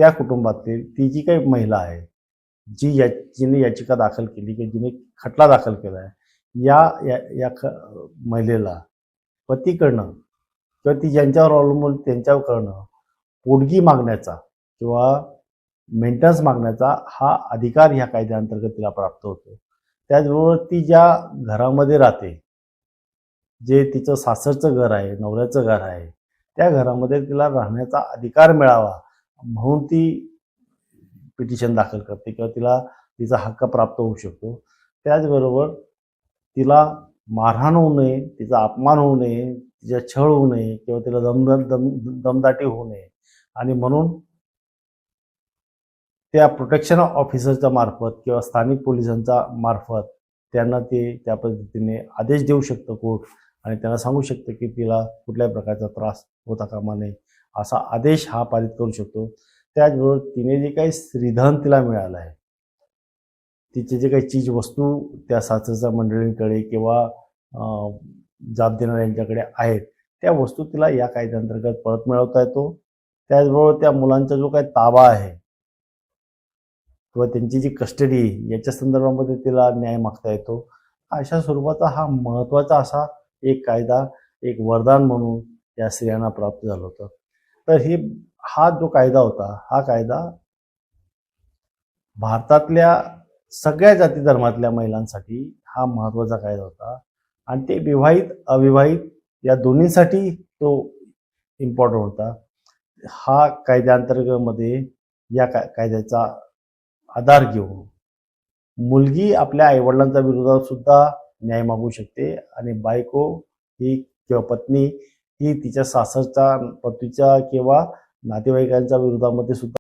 त्या कुटुंबातील ती जी काही महिला आहे, जिने याचिका दाखल केली की जिने खटला दाखल केला आहे, या या या महिलेला पतीकडनं किंवा ती ज्यांच्यावर अवलंबून त्यांच्याकडनं पोटगी मागण्याचा किंवा मेंटेनन्स मागण्याचा हा अधिकार ह्या कायद्याअंतर्गत तिला प्राप्त होतो. त्याचबरोबर ती ज्या घरामध्ये राहते, जे तिचं सासरचं घर आहे, नवऱ्याचं घर आहे, त्या घरामध्ये तिला राहण्याचा अधिकार मिळावा म्हणून ती पिटिशन दाखल करते किंवा तिला तिचा हक्क प्राप्त होऊ शकतो. त्याचबरोबर तिला मारहाण होऊ नये, तिचा अपमान होऊ नये, तिचा छळ होऊ नये किंवा तिला दमदाटी होऊ नये आणि म्हणून त्या प्रोटेक्शन ऑफिसरच्या मार्फत किंवा स्थानिक पोलिसांच्या मार्फत त्यांना ते त्या पद्धतीने आदेश देऊ शकतं कोर्ट आणि त्यांना सांगू शकतं की तिला कुठल्याही प्रकारचा त्रास होता कामा नये असा आदेश हा पारित करू शकतो. त्याचबरोबर तिने जे काही श्रीधन तिला मिळालं आहे, तिचे जे काही चीज वस्तू त्या सासरच्या मंडळींकडे किंवा जाब देणाऱ्यांच्याकडे आहेत, त्या वस्तू तिला या कायद्याअंतर्गत परत मिळवता येतो. त्याचबरोबर त्या मुलांचा जो काही ताबा आहे किंवा त्यांची जी कस्टडी याच्या संदर्भामध्ये तिला न्याय मागता येतो. अशा स्वरूपाचा हा महत्त्वाचा असा एक कायदा, एक वरदान म्हणून या स्त्रियांना प्राप्त झालं होतं. तर हा जो कायदा होता, हा कायदा भारतातल्या सगळ्या जाती धर्मातल्या महिलांसाठी हा महत्त्वाचा कायदा होता आणि ते विवाहित अविवाहित या दोन्हीसाठी तो इम्पॉर्टंट होता. हा कायद्याअंतर्गतमध्ये या कायद्याचा आधार घेऊन मुलगी आपल्या आईवडिलांच्या विरोधात सुद्धा न्याय मागू शकते आणि बायको ही किंवा पत्नी ही तिच्या सासरच्या पतीच्या किंवा नातेवाईकांच्या विरोधामध्ये सुद्धा